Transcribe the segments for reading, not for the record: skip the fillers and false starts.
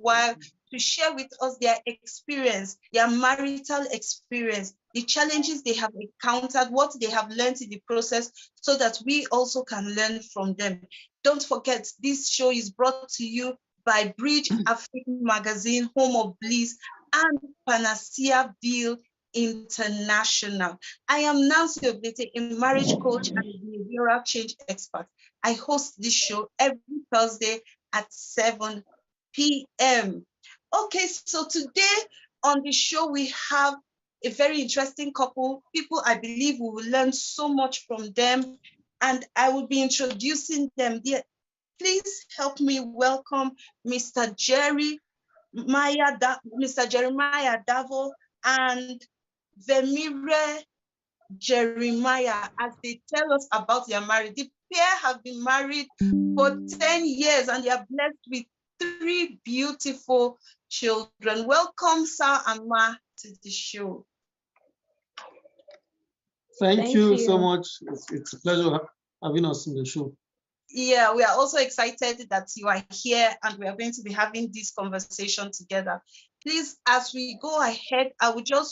while to share with us their experience, their marital experience, the challenges they have encountered, what they have learned in the process, so that we also can learn from them. Don't forget, this show is brought to you by Bridge African Magazine, home of Bliss, and Panacea Ville International. I am Nancy Oblete, a marriage coach and behavioral change expert. I host this show every Thursday at 7 p.m. Okay, so today on the show, we have a very interesting couple. People, I believe we will learn so much from them, and I will be introducing them. Please help me welcome Mr. Jeremiah Davou and Venmire Jeremiah, as they tell us about their marriage. The pair have been married for 10 years and they are blessed with 3 beautiful children. Welcome, Sir and Ma, to the show. Thank you so much. It's a pleasure having us in the show. Yeah, we are also excited that you are here and we are going to be having this conversation together. Please, as we go ahead,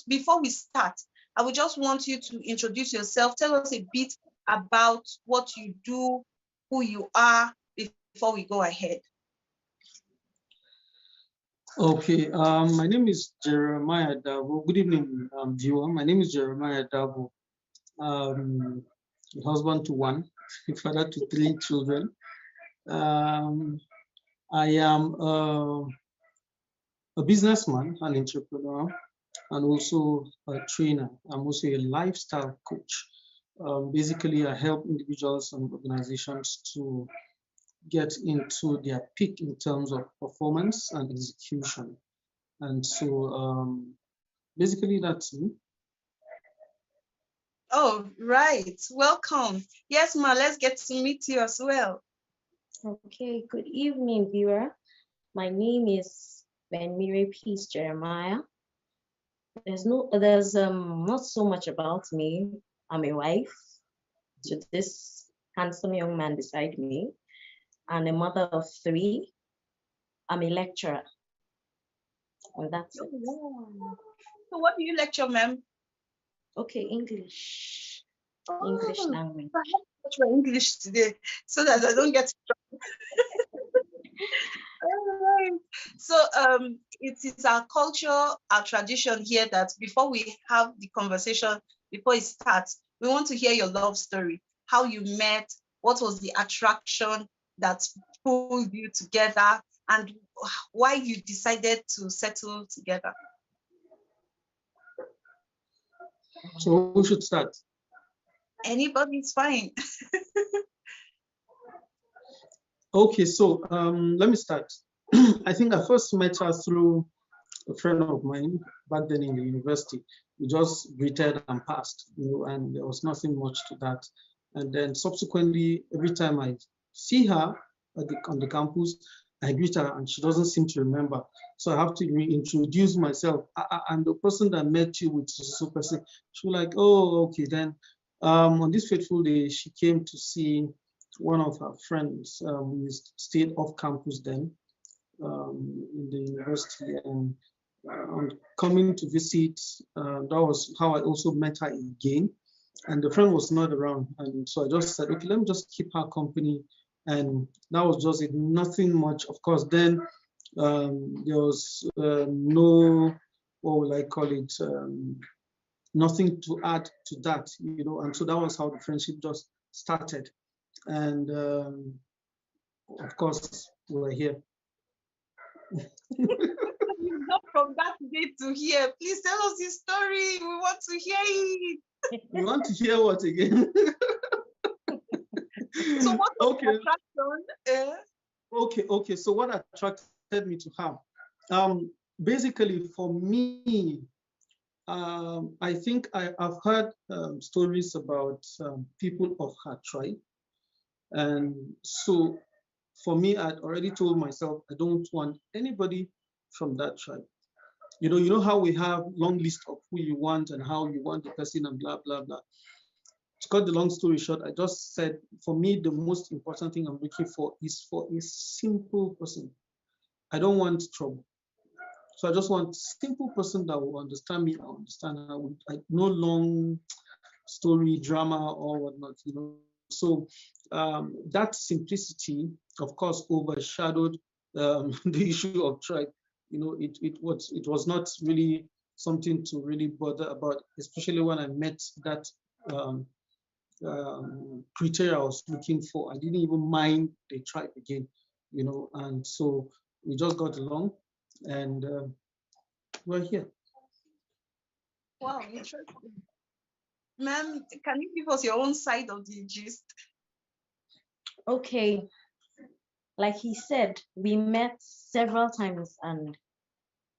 before we start, I would just want you to introduce yourself. Tell us a bit about what you do, who you are, before we go ahead. Okay, my name is Jeremiah Davou. Good evening, viewer. My name is Jeremiah Davou. Husband to 1, father to 3 children. I am a businessman, an entrepreneur, and also a trainer. I'm also a lifestyle coach. Basically, I help individuals and organizations to get into their peak in terms of performance and execution. And so basically that's me. Oh, right. Welcome. Yes, Ma, let's get to meet you as well. Okay, good evening, viewer. My name is Venmire Jeremiah. There's not so much about me. I'm a wife to this handsome young man beside me, and a mother of 3. I'm a lecturer, and that's it. So what do you lecture, ma'am? Okay, English. English language. I have to touch my English today so that I don't get all right. So it is our culture, our tradition here that before we have the conversation, before it starts, we want to hear your love story, how you met, what was the attraction that pulled you together, and why you decided to settle together. So who should start? Anybody's fine. Okay, so let me start. I think I first met her through a friend of mine back then in the university. We just greeted and passed, and there was nothing much to that. And then subsequently, every time I see her on the campus, I greet her and she doesn't seem to remember. So I have to reintroduce myself. I'm the person that met you with so person. She was like, oh, okay, then on this fateful day, she came to see one of her friends. We stayed off campus then in the university, and coming to visit, that was how I also met her again. And the friend was not around, and so I just said, okay, let me just keep her company. And that was just it, nothing much. Of course, then there was no, what will I call it, nothing to add to that, and so that was how the friendship just started. And of course, we're here. You go from that day to here. Please tell us the story. We want to hear it. You want to hear what again? So what was the attraction? Okay. So what attracted me to her? Basically, for me, I think I've heard stories about people of her tribe. And so for me, I'd already told myself, I don't want anybody from that tribe. You know how we have long list of who you want and how you want the person and blah, blah, blah. To cut the long story short, I just said, for me, the most important thing I'm looking for is for a simple person. I don't want trouble. So I just want a simple person that will understand me, I understand her. No long story, drama, or whatnot, you know. So that simplicity, of course, overshadowed the issue of tribe. You know, it was not really something to really bother about, especially when I met that criteria I was looking for. I didn't even mind the tribe again, you know, and so we just got along, and we're here. Wow, interesting. Ma'am, can you give us your own side of the gist? Okay, like he said, we met several times and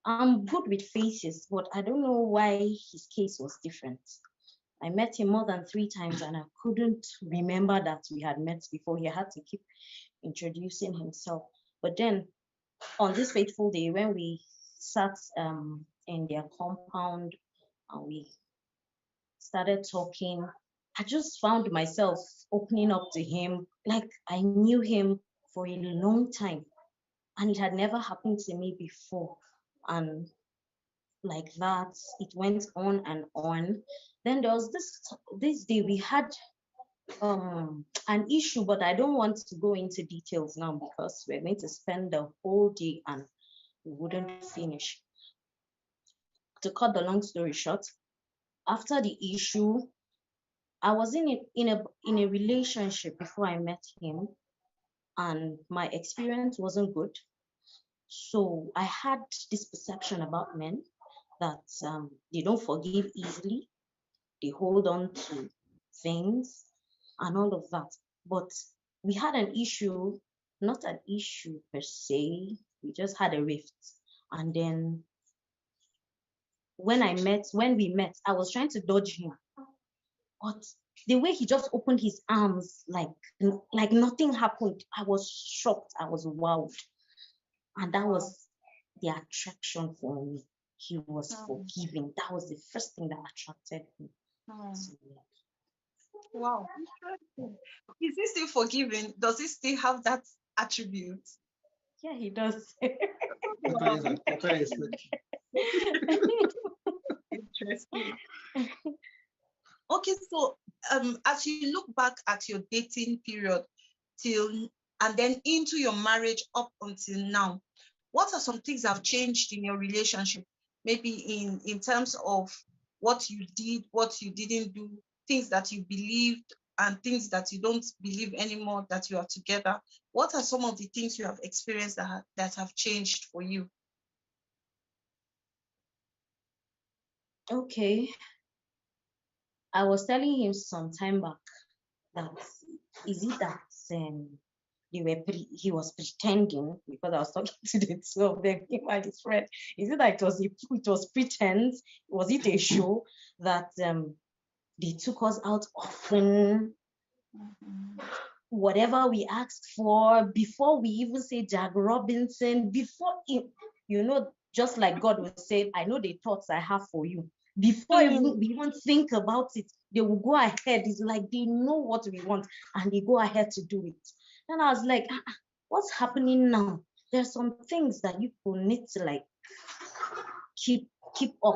I'm good with faces, but I don't know why his case was different. I met him more than 3 times and I couldn't remember that we had met before. He had to keep introducing himself. But then on this fateful day, when we sat in their compound and we started talking, I just found myself opening up to him like I knew him for a long time. And it had never happened to me before. And like that, it went on and on. Then there was this day we had an issue, but I don't want to go into details now because we're going to spend the whole day and we wouldn't finish. To cut the long story short, after the issue, I was in a relationship before I met him, and my experience wasn't good. So I had this perception about men that they don't forgive easily, they hold on to things and all of that. But we had an issue, not an issue per se, we just had a rift. And then when we met, I was trying to dodge him. But the way he just opened his arms like nothing happened, I was shocked, I was wowed. And that was the attraction for me. He was forgiving. That was the first thing that attracted me. So, yeah. Wow, interesting. Is he still forgiving? Does he still have that attribute? Yeah, he does. Interesting. Okay, so as you look back at your dating period and then into your marriage up until now, what are some things that have changed in your relationship? Maybe in terms of what you did, what you didn't do, things that you believed and things that you don't believe anymore that you are together. What are some of the things you have experienced that have changed for you? Okay. I was telling him some time back that is it that he was pretending, because I was talking to the two of them, him and his friend. Is it that it was pretense? Was it a show that they took us out often? Whatever we asked for, before we even say Jack Robinson, just like God would say, I know the thoughts I have for you. Before we even think about it, they will go ahead. It's like they know what we want and they go ahead to do it. And I was like, what's happening now? There's some things that you people need to like keep up,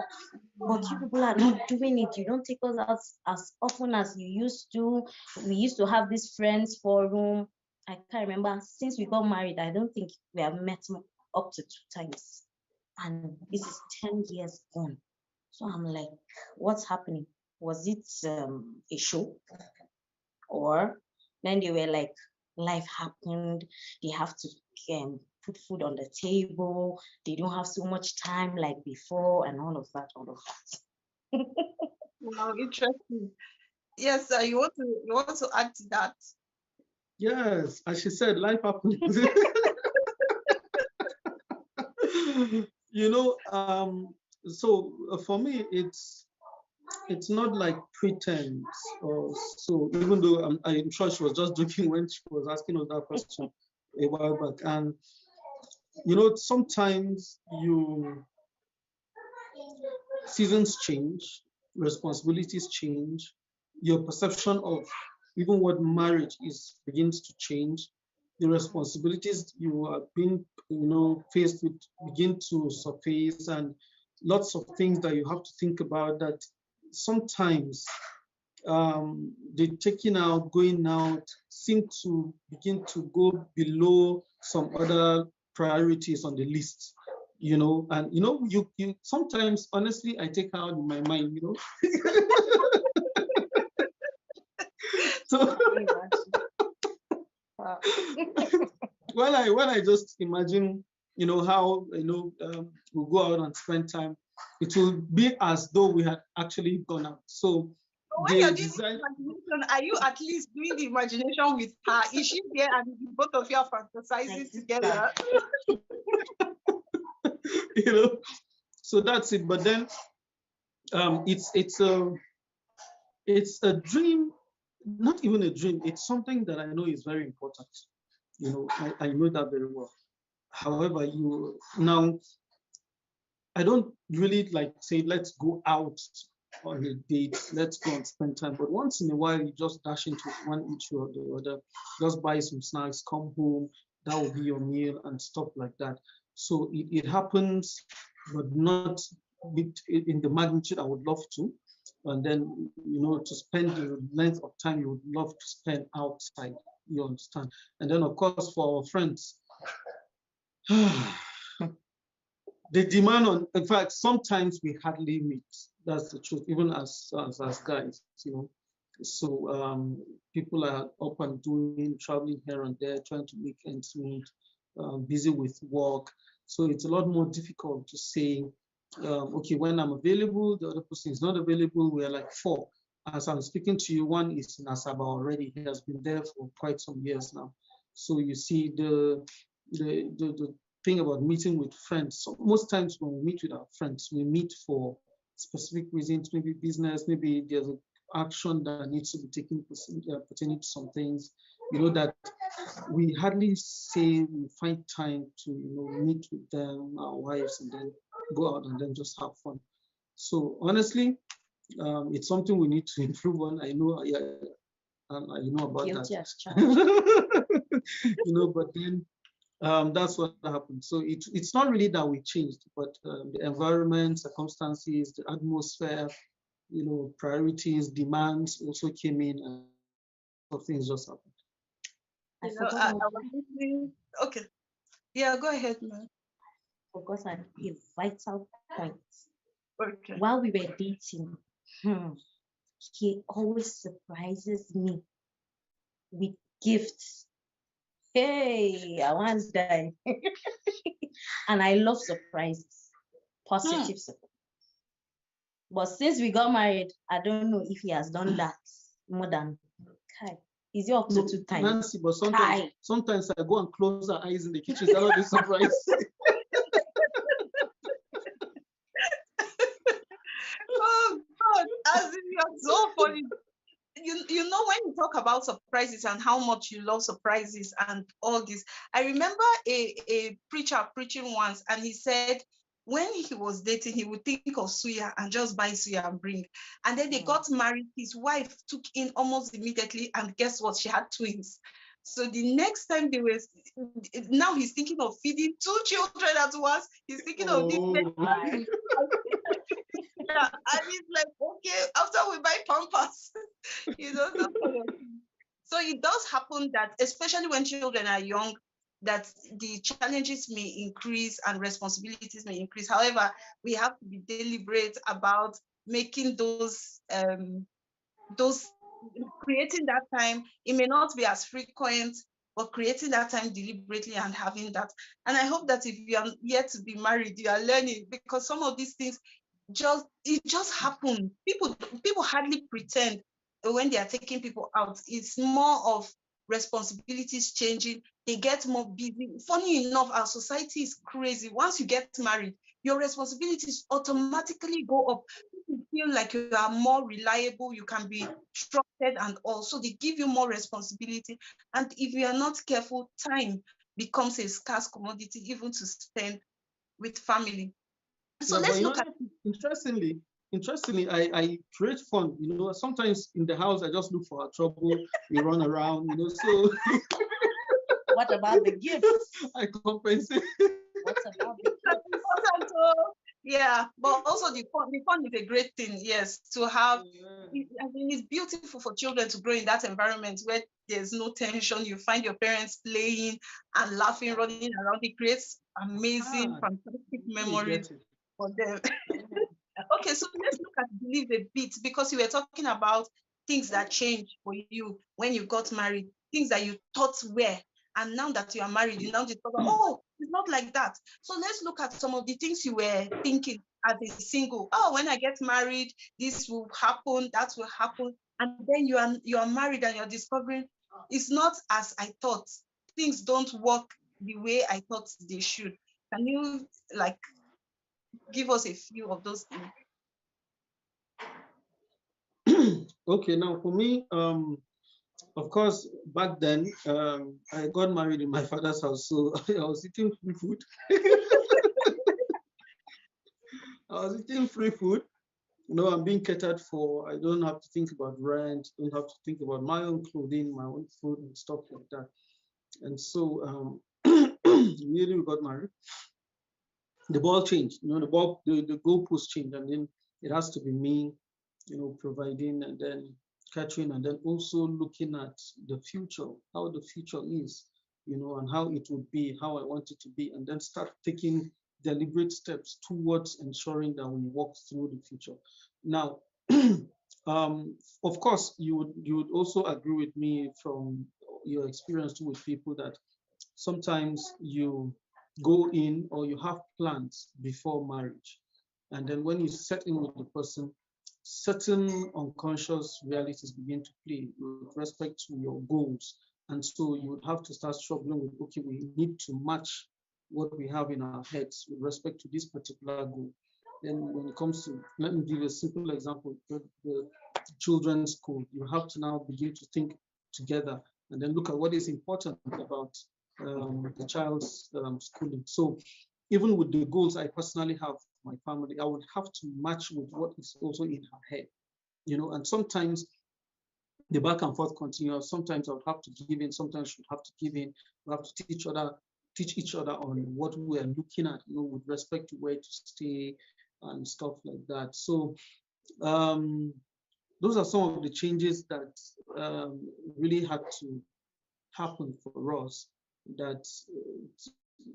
but you people are not doing it. You don't take us out as often as you used to. We used to have this friends forum. I can't remember, since we got married, I don't think we have met up to 2 times, and this is 10 years on. So I'm like, what's happening? Was it a show? Or then they were like, life happened, they have to put food on the table, they don't have so much time like before, and all of that. Wow, interesting. Yes, sir, you want to add to that? Yes, as she said, life happens. You know, so for me, it's not like pretense or so, even though I'm sure she was just joking when she was asking us that question a while back. And you know, sometimes seasons change, responsibilities change, your perception of even what marriage is begins to change. The responsibilities you are being faced with begin to surface, and lots of things that you have to think about that sometimes the taking out, going out seem to begin to go below some other priorities on the list, and you sometimes, honestly, I take out in my mind, so when I just imagine, how we'll go out and spend time, it will be as though we had actually gone out. So when you're doing the imagination, are you at least doing the imagination with her? Is she there and both of you are fantasizing together? So that's it. But then it's a dream, not even a dream. It's something that I know is very important. I know that very well. However, now I don't really like say, let's go out on a date, let's go and spend time. But once in a while, you just dash into one issue or the other, just buy some snacks, come home, that will be your meal and stuff like that. So it happens, but not in the magnitude I would love to. And then, to spend the length of time you would love to spend outside, you understand? And then, of course, for our friends, the demand on, in fact, sometimes we hardly meet. That's the truth, even as guys, So people are up and doing, traveling here and there, trying to make ends meet, busy with work. So it's a lot more difficult to say, okay, when I'm available, the other person is not available. We're like four. As I'm speaking to you, one is in Asaba already. He has been there for quite some years now. So you see the thing about meeting with friends. So most times when we meet with our friends, we meet for specific reasons, maybe business, maybe there's an action that needs to be taken pertaining to some things, that we hardly say we find time to, meet with them, our wives, and then go out and then just have fun. So honestly, it's something we need to improve on. I know, about Guilty that. as charged. But then that's what happened. So it's not really that we changed, but the environment, circumstances, the atmosphere, priorities, demands also came in, and things just happened. I was listening. Okay. Yeah, go ahead, man. Forgot a vital point. Okay. While we were dating, he always surprises me with gifts. Hey, I once died. And I love surprises, positive surprises. But since we got married, I don't know if he has done that more than Kai. Is he up to 2 times? Nancy, but sometimes I go and close our eyes in the kitchen. Is that not a surprise? Oh God, as if you're so funny. You know, when you talk about surprises and how much you love surprises and all this, I remember a preacher preaching once, and he said when he was dating, he would think of suya and just buy suya and bring. And then they got married. His wife took in almost immediately, and guess what? She had twins. So the next time now he's thinking of feeding 2 children at once. He's thinking of different. Yeah, and he's like, okay, after we buy Pampers, So it does happen that, especially when children are young, that the challenges may increase and responsibilities may increase. However, we have to be deliberate about making those creating that time. It may not be as frequent, but creating that time deliberately and having that. And I hope that if you are yet to be married, you are learning, because some of these things just happen. People hardly pretend when they are taking people out. It's more of responsibilities changing. They get more busy. Funny enough, our society is crazy. Once you get married, your responsibilities automatically go up. You feel like you are more reliable, you can be trusted, and also they give you more responsibility. And if you are not careful, time becomes a scarce commodity, even to spend with family. So let's look at. Interestingly, I create fun. Sometimes in the house I just look for trouble. We run around. So. What about the gifts? I compensate. What about the That's gifts? important. Oh, yeah, but also the fun is a great thing. Yes, to have. I mean, it's beautiful for children to grow in that environment where there's no tension. You find your parents playing and laughing, running around. It creates amazing, fantastic memories for them. Okay, so let's look at believe a bit, because you were talking about things that changed for you when you got married, things that you thought were, and now that you are married, you now discover, oh, it's not like that. So let's look at some of the things you were thinking as a single. Oh, when I get married, this will happen, that will happen, and then you are married and you're discovering it's not as I thought. Things don't work the way I thought they should. Can you like give us a few of those things? Okay, now for me, of course, back then, I got married in my father's house, so I was eating free food. I was eating free food. You know, I'm being catered for. I don't have to think about rent, don't have to think about my own clothing, my own food and stuff like that. And so immediately we got married, the ball changed. You know, the goalpost changed, and then it has to be me, you know, providing and then catching, and then also looking at the future, how the future is, you know, and how it would be, how I want it to be, and then start taking deliberate steps towards ensuring that we walk through the future. Now, of course, you would also agree with me from your experience too with people that sometimes you go in or you have plans before marriage, and then when you set in with the person, certain unconscious realities begin to play with respect to your goals. And so you would have to start struggling with, okay, we need to match what we have in our heads with respect to this particular goal. Then when it comes to, let me give you a simple example, the children's school, you have to now begin to think together and then look at what is important about the child's schooling. So even with the goals I personally have for my family, I would have to match with what is also in her head, you know, and sometimes the back and forth continues. Sometimes I would have to give in, sometimes she would have to give in. We have to teach each other on what we are looking at, you know, with respect to where to stay and stuff like that. So those are some of the changes that really had to happen for us, that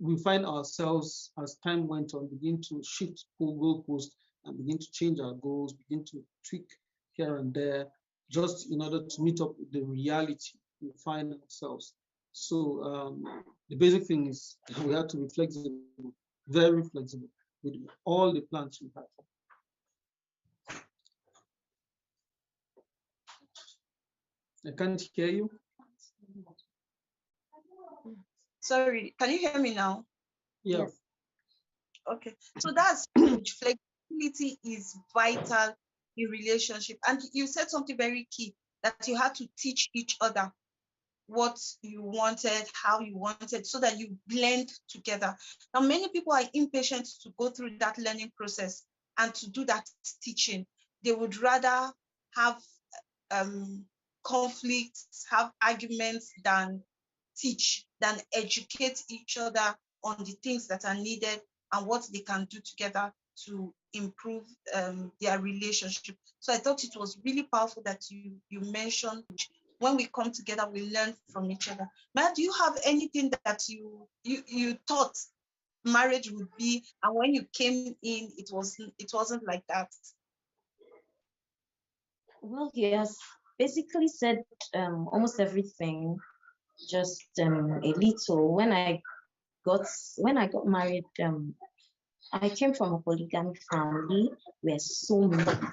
we find ourselves, as time went on, begin to shift goalposts and begin to change our goals, begin to tweak here and there, just in order to meet up with the reality we find ourselves. So the basic thing is we have to be flexible, very flexible with all the plans we have. I can't hear you. Sorry, can you hear me now? Yeah. Yes. Okay, so that's huge. Flexibility is vital in relationship. And you said something very key, that you had to teach each other what you wanted, how you wanted, so that you blend together. Now, many people are impatient to go through that learning process and to do that teaching. They would rather have conflicts, have arguments than teach, than educate each other on the things that are needed and what they can do together to improve their relationship. So I thought it was really powerful that you mentioned when we come together, we learn from each other. Matt, do you have anything that you thought marriage would be, and when you came in, it wasn't like that? Well, he has basically said almost everything, just a little. When I got married, I came from a polygamy family where so many people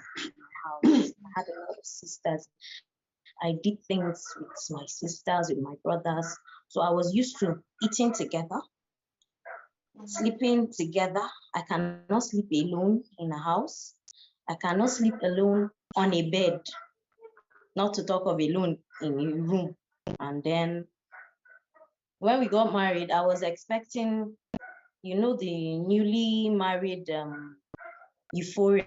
in the house. I had a lot of sisters. I did things with my sisters, with my brothers. So I was used to eating together, sleeping together. I cannot sleep alone in a house. I cannot sleep alone on a bed, not to talk of alone in a room. And then when we got married, I was expecting, you know, the newly married euphoria.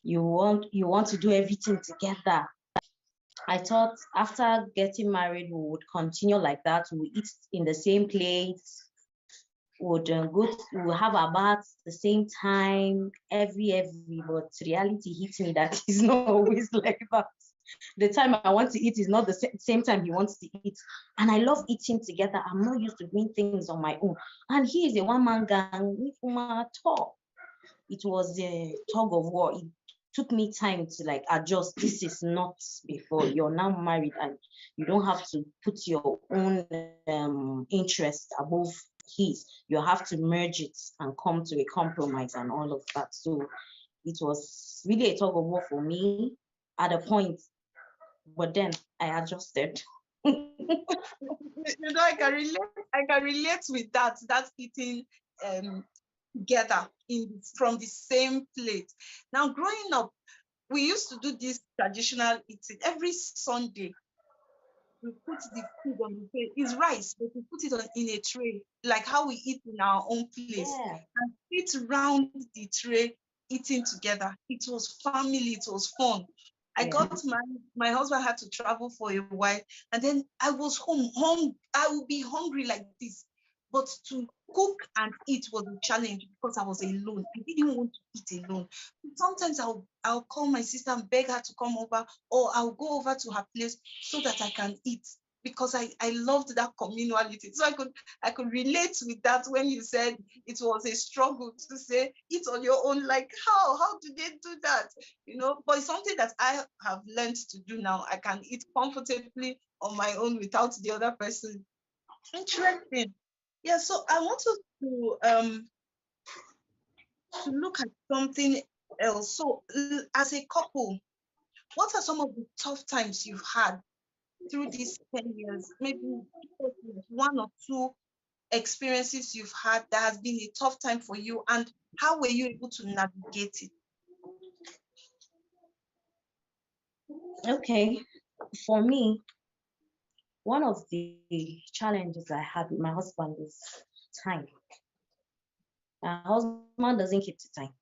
You want to do everything together. I thought after getting married, we would continue like that. We would eat in the same plate, would we would have our baths the same time, every, but reality hits me that it's not always like that. The time I want to eat is not the same time he wants to eat. And I love eating together. I'm not used to doing things on my own. And he is a one-man gang at all. It was a tug of war. It took me time to like adjust. This is not before. You're now married and you don't have to put your own interest above his. You have to merge it and come to a compromise and all of that. So it was really a tug of war for me at a point, but then I adjusted. I can relate with that eating together from the same plate. Now, growing up, we used to do this traditional eating every Sunday. We put the food on the tray. It's rice, but we put it in a tray, like how we eat in our own place, and sit around the tray eating together. It was family. It was fun. I got married. My husband had to travel for a while, and then I was home. I would be hungry like this, but to cook and eat was a challenge because I was alone. I didn't want to eat alone. Sometimes I'll call my sister and beg her to come over, or I'll go over to her place so that I can eat, because I loved that communality. So I could relate with that when you said it was a struggle to say eat on your own. Like how do they do that? But it's something that I have learned to do now. I can eat comfortably on my own without the other person. Interesting. Yeah, so I want us to look at something else. So as a couple, what are some of the tough times you've had through these 10 years? Maybe one or two experiences you've had that has been a tough time for you, and how were you able to navigate it? Okay, for me, one of the challenges I had with my husband is time. My husband doesn't keep to time.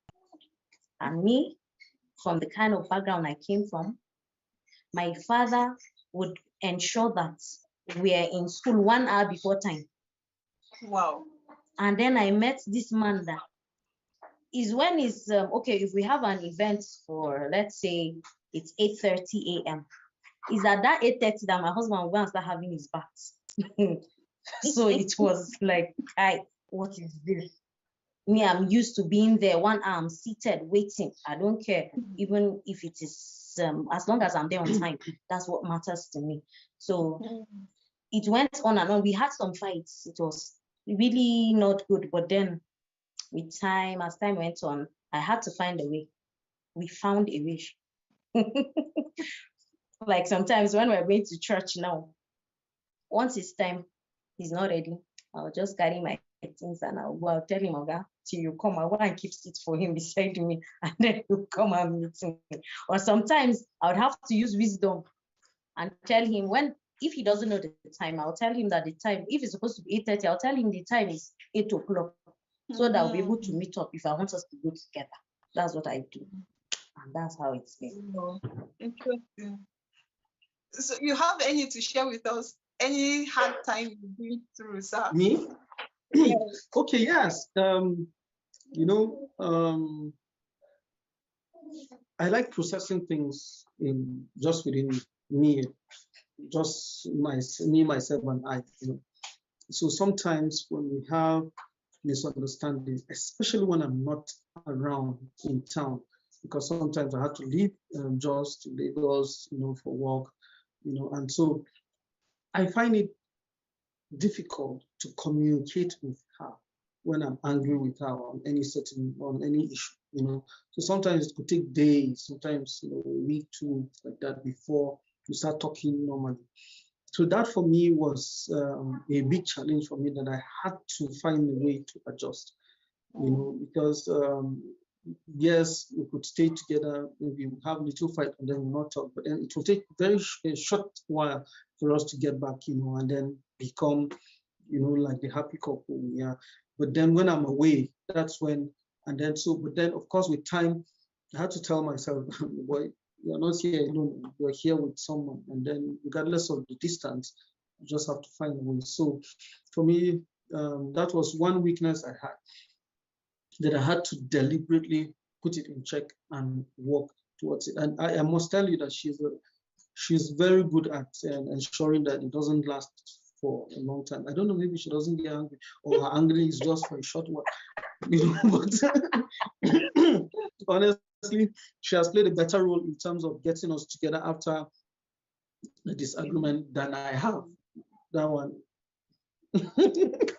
And me, from the kind of background I came from, my father would ensure that we're in school 1 hour before time. Wow. And then I met this man that is when it's, okay, if we have an event for, let's say, it's 8:30 a.m. Is at that 8:30 that my husband will go and start having his bath. So it was like, what is this? Me, I'm used to being there 1 hour, I'm seated, waiting. I don't care, even if it is, as long as I'm there on time, that's what matters to me. So it went on and on. We had some fights. It was really not good. But then with time, as time went on, I had to find a way. We found a way. Like sometimes when we're going to church now, once it's time, he's not ready, I'll just carry my things and I'll tell him, Oga, till you come, I'll go and keep seat for him beside me, and then he'll come and meet me. Or sometimes I would have to use wisdom and tell him if he doesn't know the time, I'll tell him that the time, if it's supposed to be 8:30, I'll tell him the time is 8 o'clock, so that I'll be able to meet up if I want us to go together. That's what I do. And that's how it's been. Interesting. So you have any to share with us? Any hard time you've been through, sir? Me? Yes. Okay, yes. I like processing things just within me, just me, myself, and I. So sometimes when we have misunderstandings, especially when I'm not around in town, because sometimes I had to leave just to Lagos, for work, and so I find it difficult to communicate with her when I'm angry with her on any issue, So sometimes it could take days, sometimes a week, 2 weeks like that before we start talking normally. So that for me was a big challenge for me, that I had to find a way to adjust, because yes, we could stay together, maybe we have a little fight and then we'll not talk, but then it will take a short while for us to get back, and then become, like the happy couple we are. But then when I'm away, that's when, but then of course with time, I had to tell myself, boy, You're not here alone. You're here with someone, and then regardless of the distance, you just have to find a way. So for me, that was one weakness I had, that I had to deliberately put it in check and work towards it. And I must tell you that she's very good at ensuring that it doesn't last for a long time. I don't know, maybe she doesn't get angry, or her anger is just for a short while. But honestly, she has played a better role in terms of getting us together after the disagreement than I have. That one. It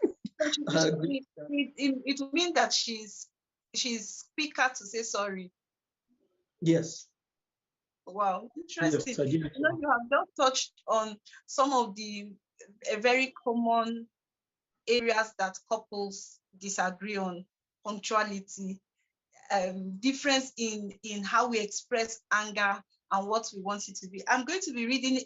means that she's quicker to say sorry. Yes. Wow, interesting. Yes, you have just touched on some of the very common areas that couples disagree on: punctuality, difference in how we express anger and what we want it to be. I'm going to be reading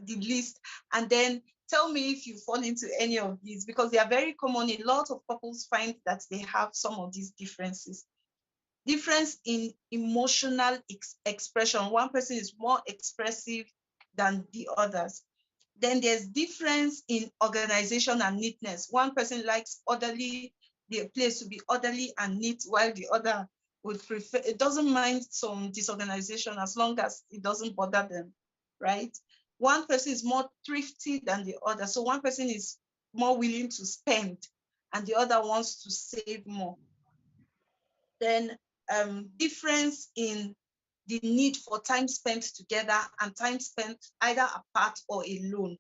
the list, and then tell me if you fall into any of these, because they are very common. A lot of couples find that they have some of these differences. Difference in emotional expression. One person is more expressive than the others. Then there's difference in organization and neatness. One person likes the place to be orderly and neat, while the other would prefer, it doesn't mind some disorganization as long as it doesn't bother them, right? One person is more thrifty than the other. So one person is more willing to spend and the other wants to save more. Then difference in the need for time spent together and time spent either apart or alone.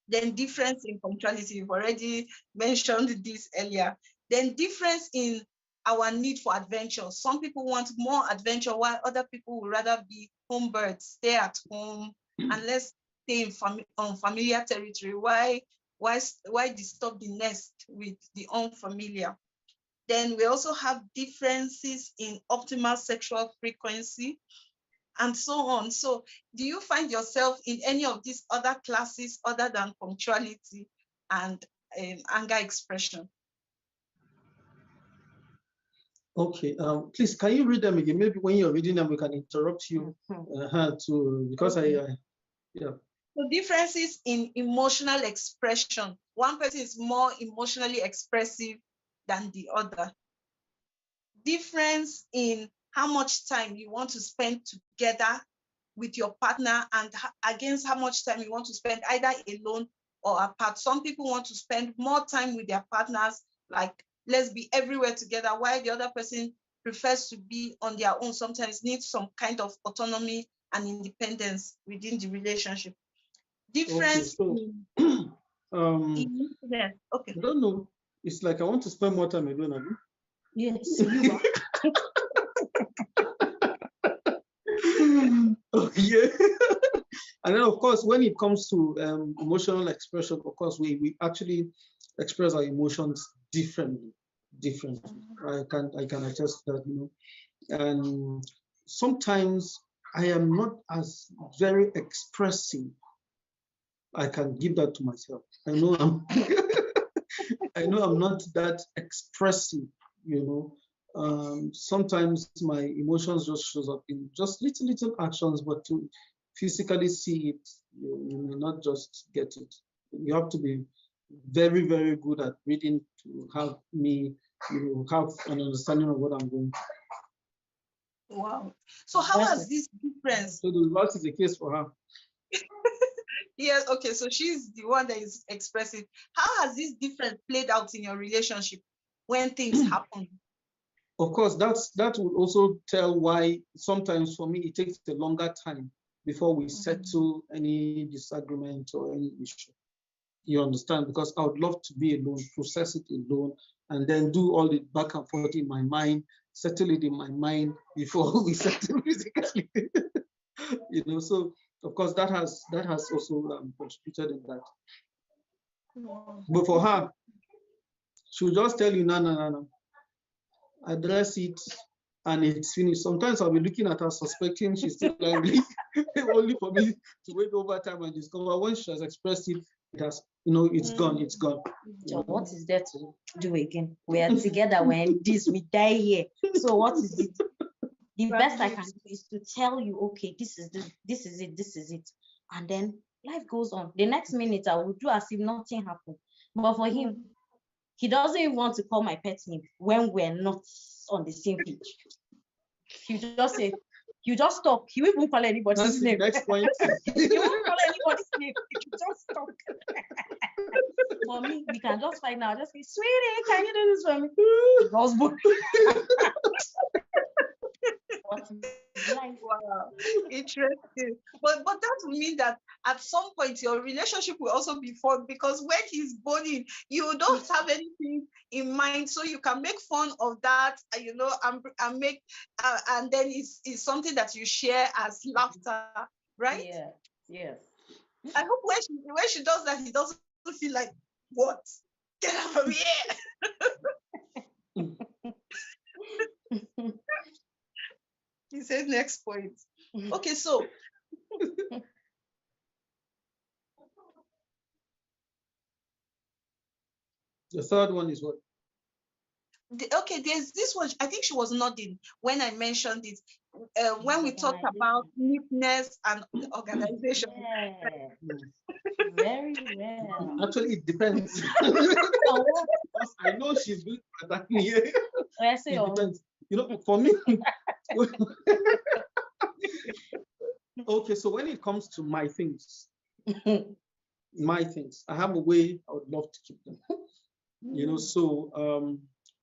Then difference in punctuality, we've already mentioned this earlier. Then difference in our need for adventure. Some people want more adventure, while other people would rather be home birds, stay at home, and let's stay in unfamiliar territory. Why disturb the nest with the unfamiliar? Then we also have differences in optimal sexual frequency, and so on. So do you find yourself in any of these other classes other than punctuality and anger expression? Okay, please, can you read them again? Maybe when you're reading them, we can interrupt you because okay. Yeah. So differences in emotional expression. One person is more emotionally expressive than the other. Difference in how much time you want to spend together with your partner and against how much time you want to spend either alone or apart. Some people want to spend more time with their partners, like let's be everywhere together, while the other person prefers to be on their own, sometimes needs some kind of autonomy and independence within the relationship. Difference okay, yeah, okay. I don't know. It's like I want to spend more time alone. Yes, you are. Yeah. And then, of course, when it comes to emotional expression, of course, we actually express our emotions differently. I can attest to that, you know. And sometimes I am not as very expressive. I can give that to myself. I know I'm not that expressive, you know. Sometimes my emotions just shows up in just little actions, but to physically see it, you may not just get it. You have to be very, very good at reading to have me, have an understanding of what I'm going through. Wow. So how has this difference? So the reverse is the case for her. Yes, okay, so she's the one that is expressive. How has this difference played out in your relationship when things happen? Of course, that would also tell why sometimes for me it takes a longer time before we settle any disagreement or any issue. You understand? Because I would love to be alone, process it alone, and then do all the back and forth in my mind, settle it in my mind before we settle physically. You know, so of course that has also contributed in that. But for her, she'll just tell you, no, address it, and it's finished. Sometimes I'll be looking at her, suspecting she's still angry, only for me to wait over time and discover when she has expressed it, it has, it's gone. So what is there to do again? We are together. We're in this. We die here. So what is it? The best I can do is to tell you, okay, this is it. And then life goes on. The next minute I will do as if nothing happened. But for him, he doesn't even want to call my pet name when we're not on the same page. You just say, you just talk. He won't call anybody's name. Next point. He won't call anybody's name. You just talk. For me, we can just find out. Just say, sweetie, can you do this for me? Wow, interesting. But that would mean that at some point your relationship will also be formed, because when he's boning, you don't have anything in mind, so you can make fun of that, and make and then it's something that you share as laughter, right? Yeah. Yes. I hope when she does that, he doesn't feel like, what? Get out of here. He says next point. Okay, so the third one is what? Okay, there's this one. I think she was nodding when I mentioned it. When we talked about neatness and organization. Yeah. Very well. Actually, it depends. I know she's good at that. It depends. For me. Okay, so when it comes to my things, I have a way I would love to keep them. So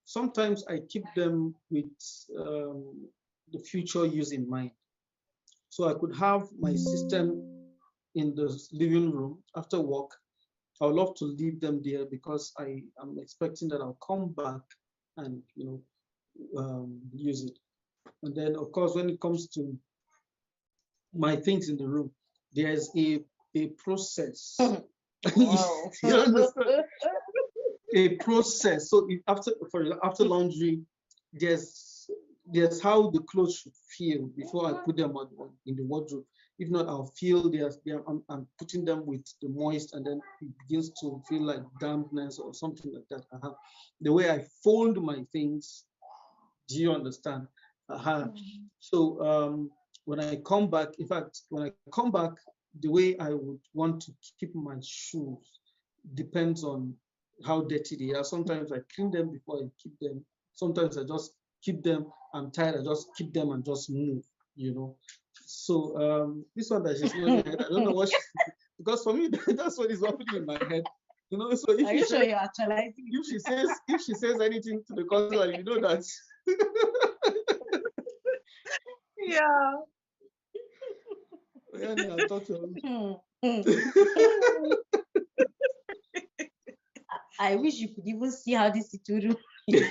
sometimes I keep them with the future use in mind. So I could have my system in the living room after work. I would love to leave them there because I am expecting that I'll come back and use it. And then, of course, when it comes to my things in the room, there's a process. Wow. You understand? A process. So after laundry, there's how the clothes should feel before I put them in the wardrobe. If not, I'll feel I'm putting them with the moist, and then it begins to feel like dampness or something like that. The way I fold my things, do you understand? So when I come back, in fact, when I come back, the way I would want to keep my shoes depends on how dirty they are. Sometimes I clean them before I keep them. Sometimes I just keep them. I'm tired, I just keep them and just move, So this one that she's doing, I don't know what because for me, that's what is happening in my head. So if Are you sure you're actualizing? If she says anything to the contrary, that. Yeah. I'll talk to her. I wish you could even see how this situation is.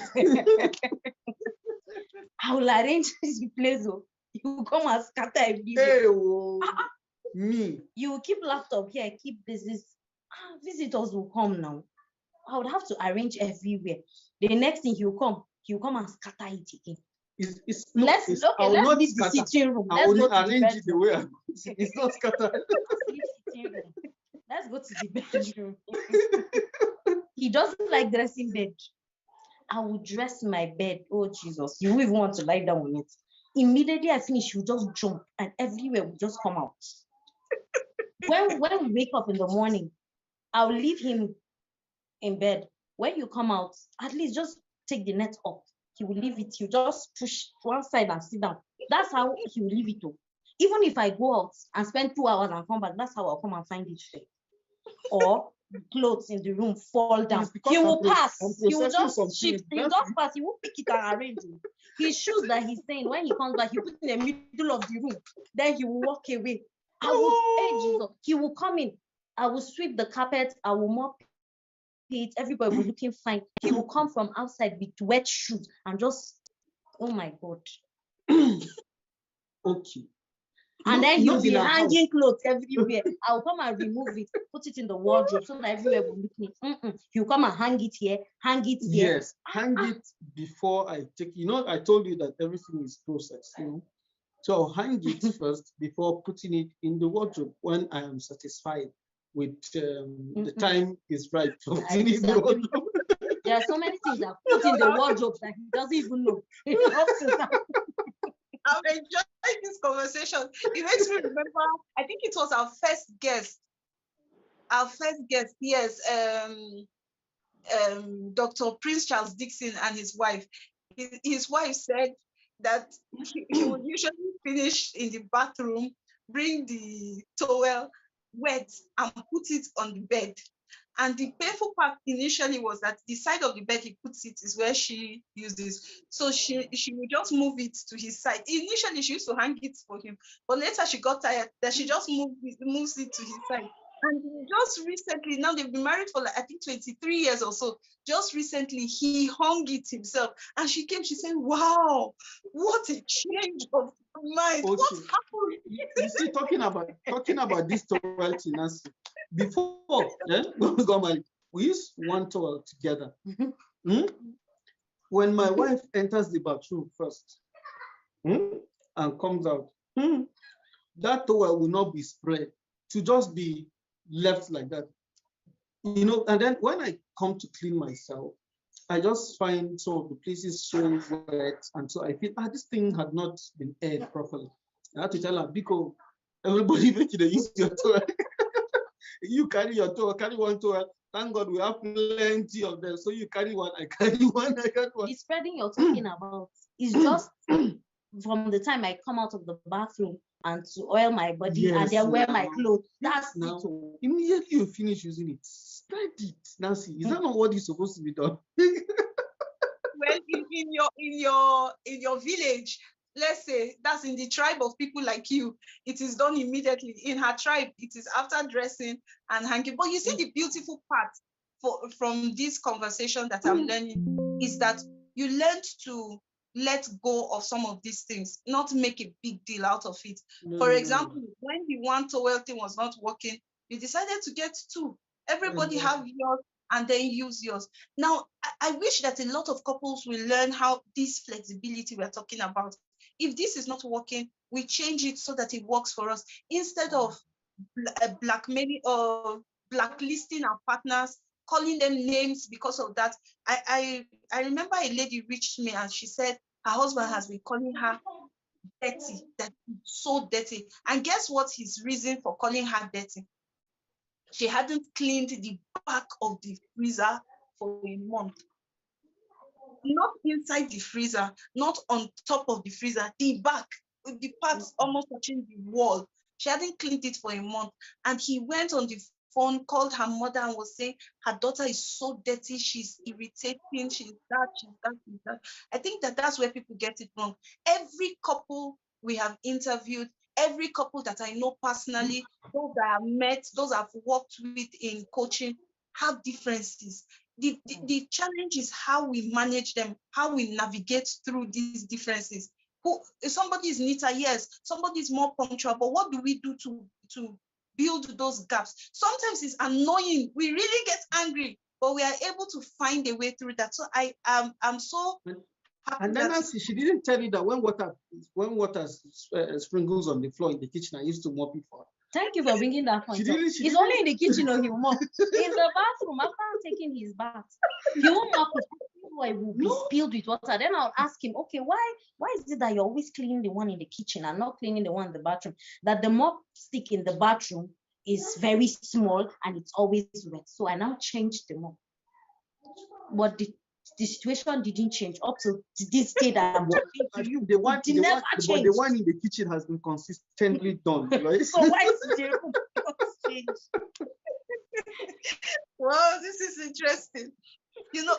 I will arrange this place. You will come and scatter everywhere. Hey, me. You will keep laptop here, keep business. Visitors will come now. I would have to arrange everywhere. The next thing he'll come and scatter it again. Let's leave the sitting room. I will arrange it the way I want. It's not scattered. Let's go to the bedroom. He doesn't like dressing bed. I will dress my bed. Oh Jesus, you will even want to lie down on it. Immediately I finish, you just jump and everywhere will just come out. When we wake up in the morning, I'll leave him in bed. When you come out, at least just take the net off. He will leave it. You just push one side and sit down. That's how he will leave it to. Even if I go out and spend 2 hours and come back, that's how I'll come and find it straight. Or clothes in the room fall down. He will pass. He will just shift. He will just pass. He will pick it and arrange it. His shoes that he's saying, when he comes back, he put in the middle of the room. Then he will walk away. He will come in. I will sweep the carpet. I will mop it. Everybody will be looking fine. He will come from outside with wet shoes and just, oh my God. Okay. And then he'll be hanging clothes everywhere. I'll come and remove it, put it in the wardrobe so that everywhere will look neat. He'll come and hang it here, hang it here. Yes, hang it before I take. I told you that everything is processed. So I'll hang it first before putting it in the wardrobe when I am satisfied with the time is right for putting it in the wardrobe. There are so many things that put in the wardrobe that he doesn't even know. I'm enjoying this conversation. It makes me remember, I think it was our first guest. Yes, Dr. Prince Charles Dixon and his wife. His wife said that he would usually finish in the bathroom, bring the towel wet and put it on the bed. And the painful part initially was that the side of the bed he puts it is where she uses. So she would just move it to his side. Initially, she used to hang it for him, but later she got tired that she just moves it to his side. And just recently, now they've been married for like, I think 23 years or so. Just recently, he hung it himself. And she came, she said, wow, what a change of mind. Okay. What happened? You see, talking about this towel, Nancy, before when we got married, we used one towel together. When my wife enters the bathroom first and comes out, that towel will not be spread, to just be left like that. You know, and then when I come to clean myself, I just find some of the places so wet, and so I feel this thing had not been aired properly. I had to tell her, Biko, everybody make it use your towel. You carry your towel, carry one towel. Thank God we have plenty of them. So you carry one, I carry one, I carry one. The spreading you're talking about is just from the time I come out of the bathroom and to oil my body and then wear my clothes. That's now immediately you finish using it, spread it. Nancy, is that not what is supposed to be done? Well, in your village, let's say that's in the tribe of people like you, it is done immediately. In her tribe, it is after dressing and hanging. But you see, the beautiful part from this conversation that I'm learning is that you learned to let go of some of these things, not make a big deal out of it. For example, when the one towel thing was not working, you decided to get two. Everybody have yours and then use yours. Now, I wish that a lot of couples will learn how this flexibility we're talking about. If this is not working, we change it so that it works for us, instead of blackmailing or blacklisting our partners, calling them names because of that. I remember a lady reached me and she said her husband has been calling her dirty, that so dirty. And guess what his reason for calling her dirty? She hadn't cleaned the back of the freezer for a month. Not inside the freezer, not on top of the freezer, the back, the parts almost touching the wall. She hadn't cleaned it for a month. And he went on the phone, called her mother and was saying her daughter is so dirty, she's irritating, she's that. I think that's where people get it wrong. Every couple we have interviewed, every couple that I know personally, those that I've met, those I've worked with in coaching, have differences. The challenge is how we manage them, how we navigate through these differences. Somebody is neater, yes, somebody is more punctual, but what do we do to build those gaps? Sometimes it's annoying. We really get angry, but we are able to find a way through that. So I'm so happy. And then Nancy, she didn't tell you that when water sprinkles on the floor in the kitchen, I used to mop it for her. Thank you for bringing that point. It's only in the kitchen or he will mop. In the bathroom, after taking his bath, he won't mop it. It will be spilled with water. Then I'll ask him, okay, why is it that you're always cleaning the one in the kitchen and not cleaning the one in the bathroom? That the mop stick in the bathroom is very small and it's always wet. So I now changed the mop. But the situation didn't change up to this day that I'm working. The one in the kitchen has been consistently done, right? So why is the room change? Well, this is interesting. You know,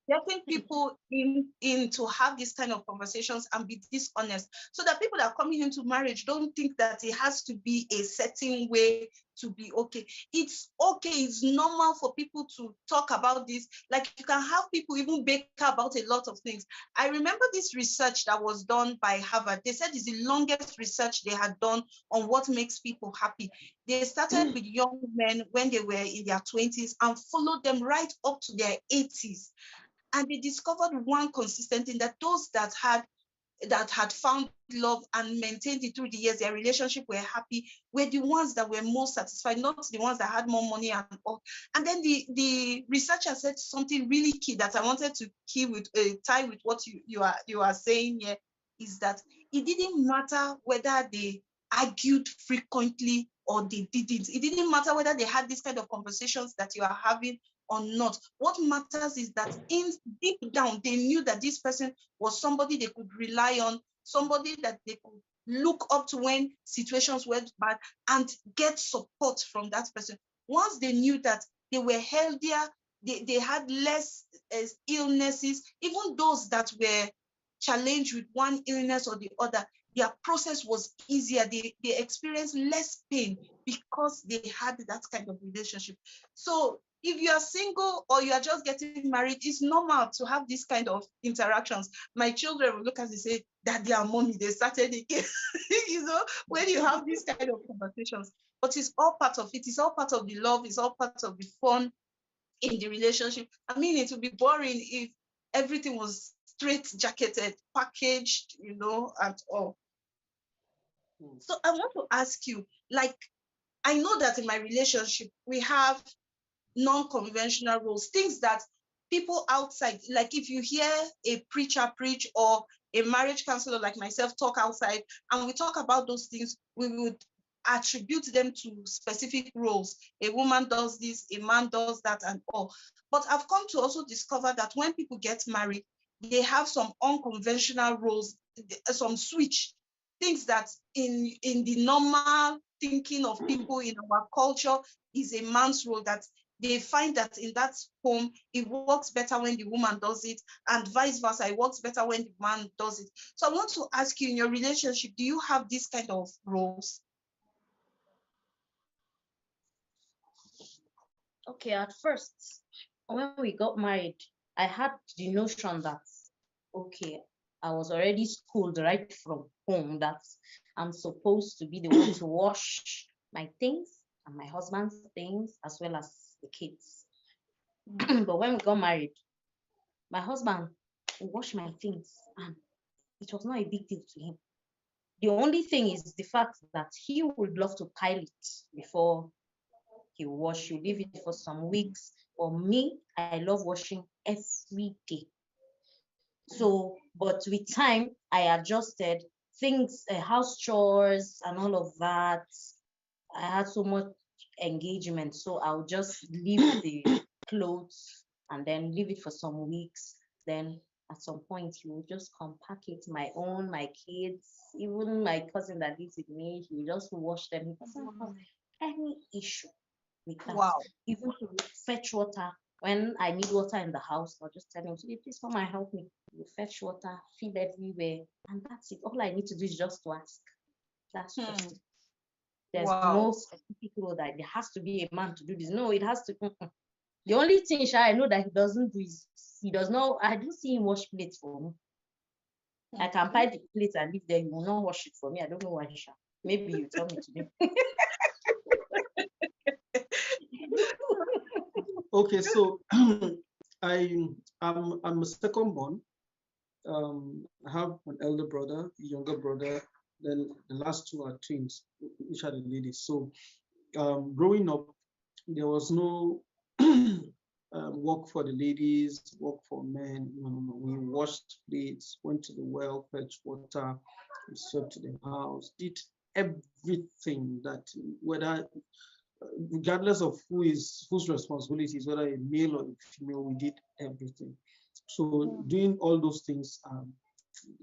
getting people in to have these kind of conversations and be dishonest, so that people that are coming into marriage don't think that it has to be a certain way to be okay. It's okay. It's normal for people to talk about this. Like you can have people even bicker about a lot of things. I remember this research that was done by Harvard. They said it's the longest research they had done on what makes people happy. They started with young men when they were in their 20s and followed them right up to their 80s. And they discovered one consistent thing, that those that had found love and maintained it through the years, their relationship were happy, were the ones that were most satisfied, not the ones that had more money and all. And then the researcher said something really key that I wanted to tie with what you are saying here. is that it didn't matter whether they argued frequently or they didn't. It didn't matter whether they had this kind of conversations that you are having or not. What matters is that in deep down, they knew that this person was somebody they could rely on, somebody that they could look up to when situations went bad and get support from that person. Once they knew that, they were healthier, they had less illnesses, even those that were challenged with one illness or the other, their process was easier. They experienced less pain because they had that kind of relationship. So if you are single or you are just getting married, it's normal to have this kind of interactions. My children will look at me and say, Daddy and Mommy, they started again. When you have these kind of conversations. But it's all part of it. It's all part of the love. It's all part of the fun in the relationship. I mean, it would be boring if everything was straight-jacketed, packaged, at all. So I want to ask you, I know that in my relationship, we have non-conventional roles, things that people outside, like if you hear a preacher preach or a marriage counselor like myself talk outside and we talk about those things, we would attribute them to specific roles. A woman does this, a man does that, and all. But I've come to also discover that when people get married, they have some unconventional roles, some switch, things that in the normal thinking of people in our culture is a man's role, that they find that in that home, it works better when the woman does it, and vice versa, it works better when the man does it. So I want to ask you, in your relationship, do you have this kind of roles? Okay, at first, when we got married, I had the notion that, okay, I was already schooled right from home that I'm supposed to be the one to wash my things and my husband's things as well as the kids. But when we got married, my husband would wash my things and it was not a big deal to him. The only thing is the fact that he would love to pile it before he will wash. He'll leave it for some weeks. For me, I love washing every day. So, but with time, I adjusted things, house chores and all of that. I had so much engagement, so I'll just leave the clothes and then leave it for some weeks. Then at some point, he will just compack it, my own, my kids, even my cousin that lives with me, he will just wash them. He doesn't have any issue with that. Wow. Even to fetch water. When I need water in the house, I'll just tell him, please come and help me. You fetch water, feed everywhere, and that's it. All I need to do is just to ask. That's just it. There's no specific rule that there has to be a man to do this. No, it has to. The only thing I know that he doesn't do is he does not. I don't see him wash plates for me. I can buy the plates and leave there. He will not wash it for me. I don't know why, Sha. Maybe you tell me today. Okay, so I'm a second born. I have an elder brother, a younger brother. Then the last two are twins, which are the ladies. So growing up, there was no work for the ladies, work for men. No. We washed plates, went to the well, fetched water, we swept the house, did everything that, whether regardless of whose responsibilities, whether a male or a female, we did everything. So doing all those things,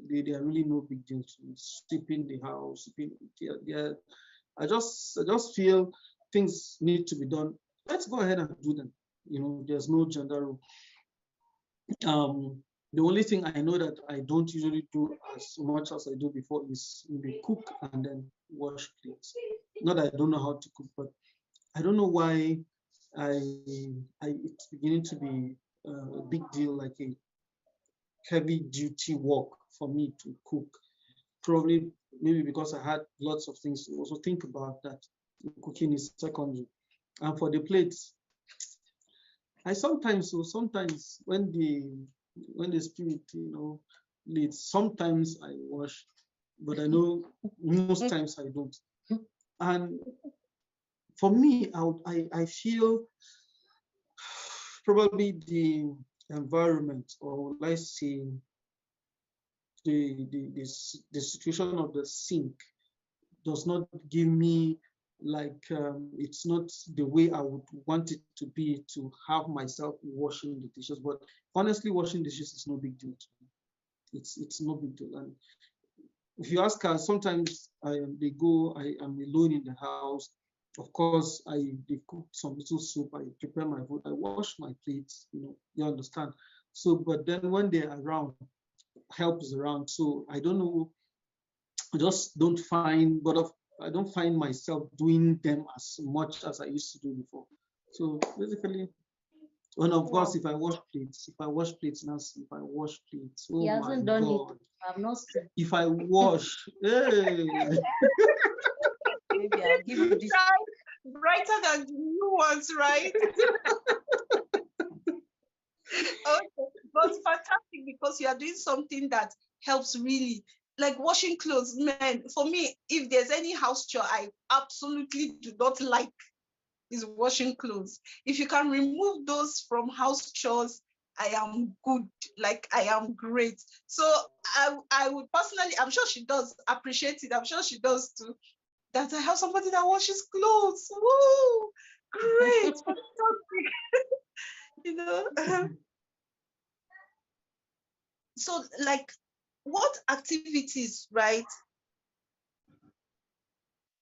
they are really no big deal to me. Sweeping the house, I just feel things need to be done. Let's go ahead and do them. There's no gender rule. The only thing I know that I don't usually do as much as I do before is maybe cook and then wash plates. Not that I don't know how to cook, but I don't know why it's beginning to be a big deal, like a heavy duty work for me to cook. Probably maybe because I had lots of things to also think about, that cooking is secondary. And for the plates, I sometimes when the spirit leads, sometimes I wash, but I know most times I don't. And for me, I feel probably the environment, or let's say the situation of the sink does not give me like it's not the way I would want it to be to have myself washing the dishes. But honestly, washing dishes is no big deal to me. It's no big deal. And if you ask her, sometimes I am alone in the house. Of course, they cook some little soup. I prepare my food. I wash my plates. You understand. So, but then when they're around, help is around. So I don't know. I just don't find, I don't find myself doing them as much as I used to do before. So basically, and of course, if I wash plates, Nancy, if I wash plates, oh He my hasn't done God. it. I've not seen. If I wash, hey. Maybe I'll give you this. Brighter than the new ones, right? Okay, but fantastic, because you are doing something that helps really, like washing clothes. Man, for me, if there's any house chore I absolutely do not like, is washing clothes. If you can remove those from house chores, I am good. Like, I am great. So I would personally, I'm sure she does appreciate it. I'm sure she does too. That I have somebody that washes clothes. Woo! Great. Fantastic. You know. So, like, what activities, right?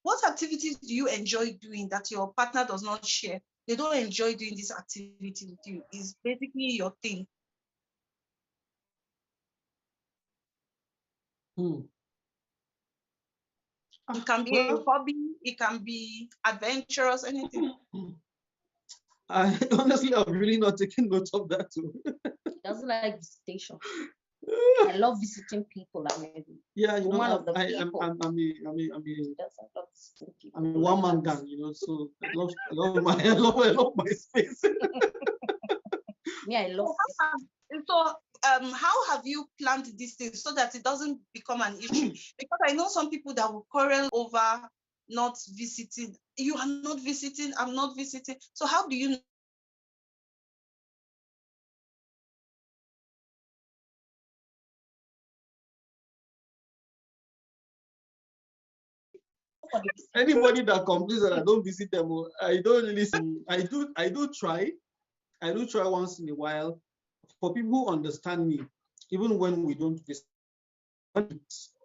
What activities do you enjoy doing that your partner does not share? They don't enjoy doing this activity with you. It's basically your thing. It can be a hobby, it can be adventurous, anything. I honestly, I've really not taken note of that too. He doesn't like visitation. I love visiting people. Yeah, woman of the I'm people. a Doesn't love visiting people. I'm a one-man gang, so I love my space. Yeah, I love. So, how have you planned this thing so that it doesn't become an issue? Because I know some people that will quarrel over not visiting. You are not visiting, I'm not visiting. So how do you Anybody that complains that I don't visit them, I don't really. I do try. I do try once in a while. For people who understand me, even when we don't visit,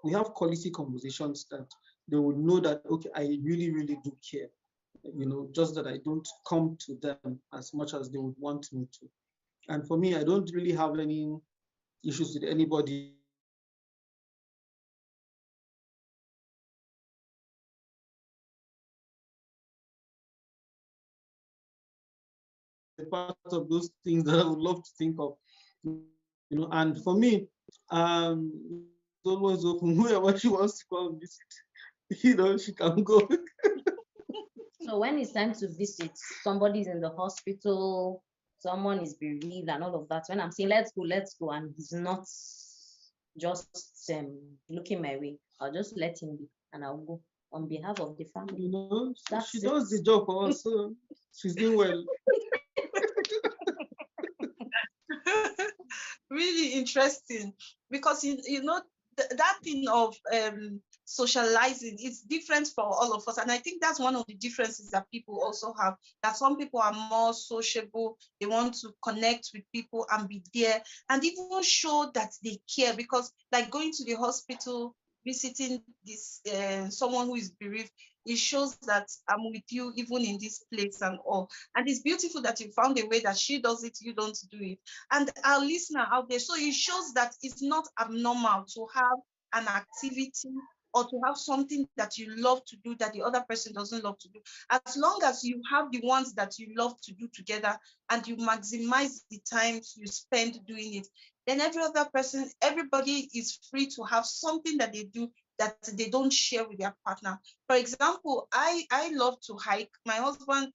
we have quality conversations that they would know that, okay, I really, really do care. Just that I don't come to them as much as they would want me to. And for me, I don't really have any issues with anybody. Part of those things that I would love to think of, and for me, it's always open. Whoever she wants to come visit, she can go. So when it's time to visit, somebody's in the hospital, someone is bereaved and all of that. When I'm saying let's go, and he's not just looking my way, I'll just let him be and I'll go on behalf of the family. She does the job for us, so she's doing well. Really interesting, because that thing of socializing is different for all of us, and I think that's one of the differences that people also have, that some people are more sociable, they want to connect with people and be there and even show that they care, because like going to the hospital, visiting this someone who is bereaved, it shows that I'm with you even in this place and all. And it's beautiful that you found a way that she does it, you don't do it. And our listener out there, so it shows that it's not abnormal to have an activity or to have something that you love to do that the other person doesn't love to do. As long as you have the ones that you love to do together and you maximize the time you spend doing it, then everybody is free to have something that they do that they don't share with their partner. For example, I love to hike. My husband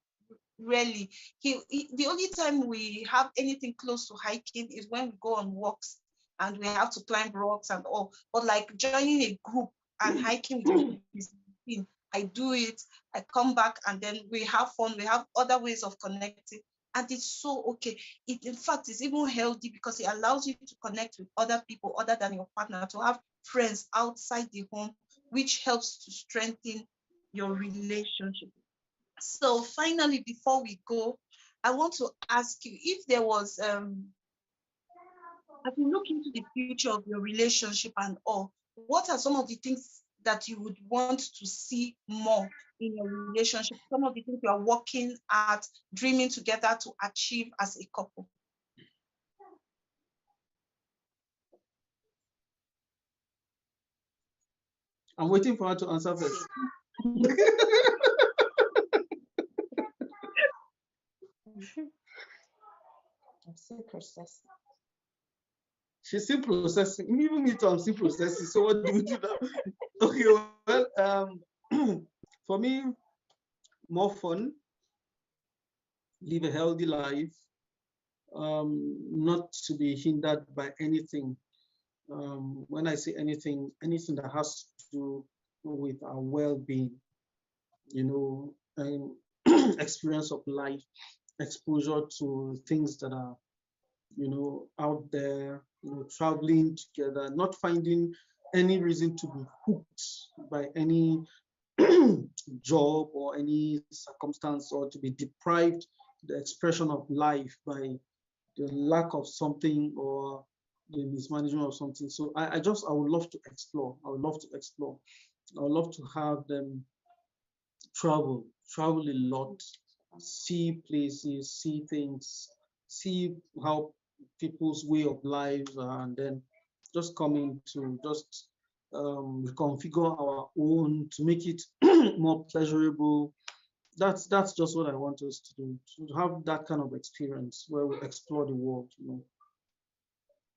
rarely. The only time we have anything close to hiking is when we go on walks and we have to climb rocks and all. But like joining a group and hiking with a group is thing. I do it, I come back, and then we have fun. We have other ways of connecting. And it's so okay. In fact, it's even healthy because it allows you to connect with other people other than your partner, to have friends outside the home, which helps to strengthen your relationship. So finally, before we go, I want to ask you if there was, as you look into the future of your relationship and all, what are some of the things that you would want to see more in your relationship? Some of the things you are working at, dreaming together to achieve as a couple? I'm waiting for her to answer first. I'm still processing. She's still processing. Even me too, I'm still processing. So what do we do now? Okay, well, for me, more fun, live a healthy life, not to be hindered by anything. When I say anything that has to do with our well-being, and experience of life, exposure to things that are, out there, traveling together, not finding any reason to be hooked by any job or any circumstance, or to be deprived the expression of life by the lack of something or the mismanagement of something. So I would love to explore. I would love to explore. I would love to have them travel a lot, see places, see things, see how people's way of lives are, and then just coming to just reconfigure our own to make it more pleasurable. That's just what I want us to do, to have that kind of experience where we explore the world.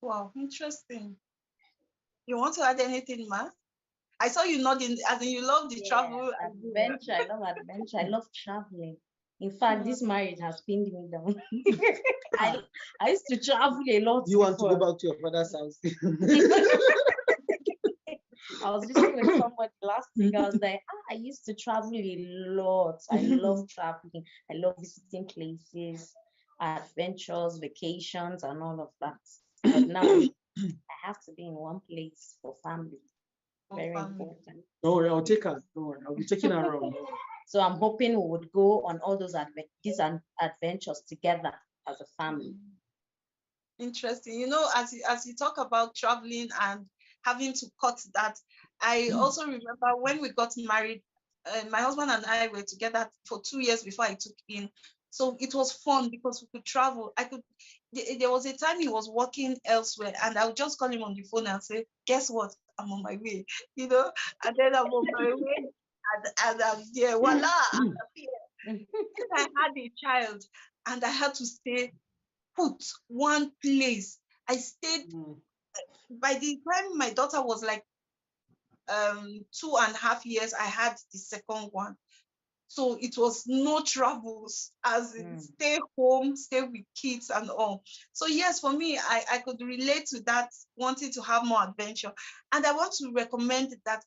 Wow, interesting. You want to add anything, Ma? I saw you nodding, as in you love the travel. Adventure. I love adventure. I love traveling. In fact, this marriage has pinned me down. I used to travel a lot. You want to go back to your father's house? I was listening with somebody last week. I was like, I used to travel a lot. I love traveling. I love visiting places, adventures, vacations, and all of that. But now I have to be in one place for family. Very important. Don't worry, I'll take her. Don't worry, I'll be taking her around. So I'm hoping we would go on all those adventures together as a family. Interesting. As you talk about traveling and having to cut that, I also remember when we got married, my husband and I were together for 2 years before I took in. So it was fun because we could travel. There was a time he was working elsewhere, and I would just call him on the phone and say, guess what? I'm on my way, and then I'm on my way, and I'm there. Voila, I'm here. Then I had a child, and I had to stay put one place. I stayed. By the time my daughter was like 2.5 years, I had the second one. So it was no travels, as in stay home, stay with kids and all. So yes, for me, I could relate to that, wanting to have more adventure. And I want to recommend that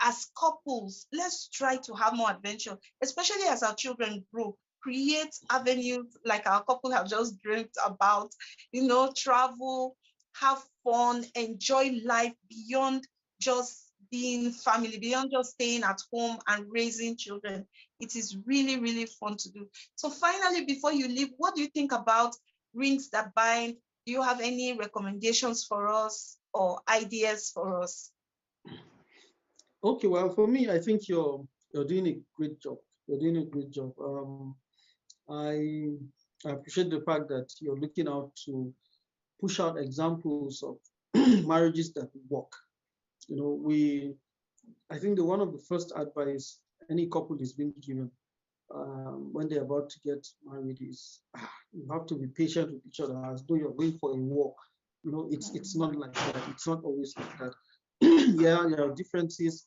as couples, let's try to have more adventure, especially as our children grow. Create avenues like our couple have just dreamt about, travel, have fun, enjoy life beyond just being family, beyond just staying at home and raising children. It is really, really fun to do. So finally, before you leave, what do you think about rings that bind? Do you have any recommendations for us or ideas for us? Okay, well, for me, I think you're doing a great job. You're doing a great job. I appreciate the fact that you're looking out to push out examples of marriages that work. I think one of the first advice any couple is being given when they're about to get married is you have to be patient with each other, as though you're going for a walk. It's not like that. It's not always like that. Yeah, there are differences,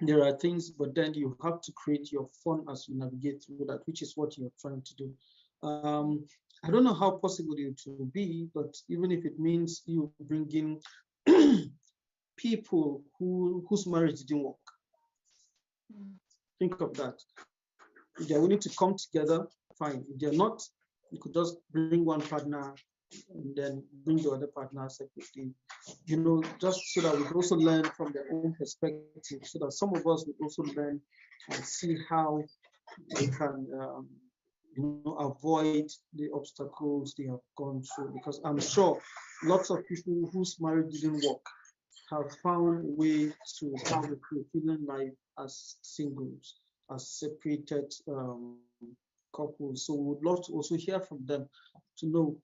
there are things, but then you have to create your fun as you navigate through that, which is what you're trying to do. I don't know how possible it will be, but even if it means you bring in people whose marriage didn't work, think of that. They're willing to come together fine. If they're not, you could just bring one partner and then bring the other partner separately, you know, just so that we also learn from their own perspective, so that some of us will also learn and see how they can, you know, avoid the obstacles they have gone through. Because I'm sure lots of people whose marriage didn't work have found a way to have a fulfilling life as singles, as separated couples. So we would love to also hear from them to know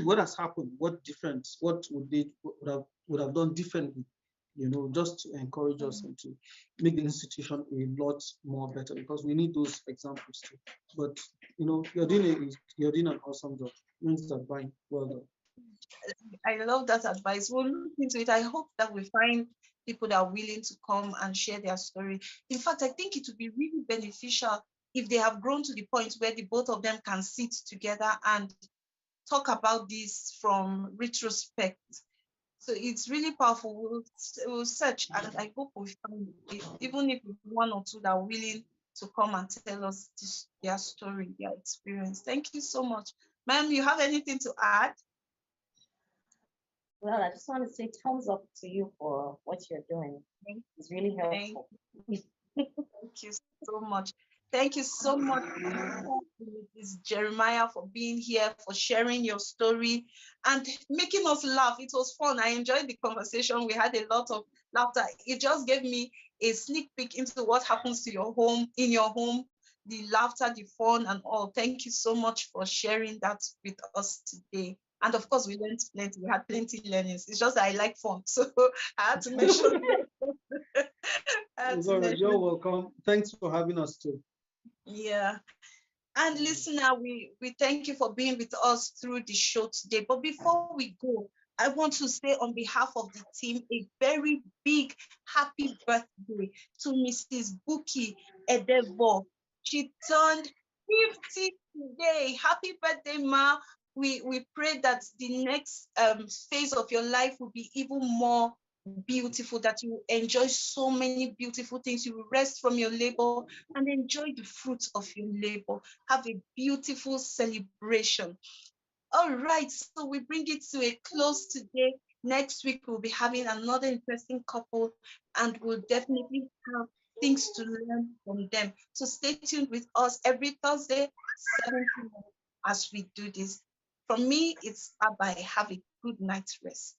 what has happened, what difference, what would they would have done differently, you know, just to encourage us and to make the institution a lot more better, because we need those examples too. But you know, you're doing an awesome job. Means that fine. Well done. I love that advice. We'll look into it. I hope that we find people that are willing to come and share their story. In fact, I think it would be really beneficial if they have grown to the point where the both of them can sit together and talk about this from retrospect. So it's really powerful. We'll search, and I hope we find it, even if it's one or two that are willing to come and tell us their story, their experience. Thank you so much. Ma'am, you have anything to add? Well, I just want to say thumbs up to you for what you're doing. It's really helpful. Thank you so much. Thank you so much, Ms. Jeremiah, for being here, for sharing your story and making us laugh. It was fun. I enjoyed the conversation. We had a lot of laughter. It just gave me a sneak peek into what happens to your home, in your home, the laughter, the fun, and all. Thank you so much for sharing that with us today. And of course, we learned plenty. We had plenty learnings. It's just that I like fun, so I had to mention. You're welcome. Thanks for having us too. Yeah. And listener, we thank you for being with us through the show today. But before we go, I want to say on behalf of the team a very big happy birthday to Mrs. Buki Edevo. She turned 50 today. Happy birthday, Ma. We pray that the next phase of your life will be even more beautiful, that you enjoy so many beautiful things. You will rest from your labor and enjoy the fruits of your labor. Have a beautiful celebration. All right, so we bring it to a close today. Next week, we'll be having another interesting couple, and we'll definitely have things to learn from them. So stay tuned with us every Thursday, 7 p.m. as we do this. From me, it's bye-bye. Have a good night's rest.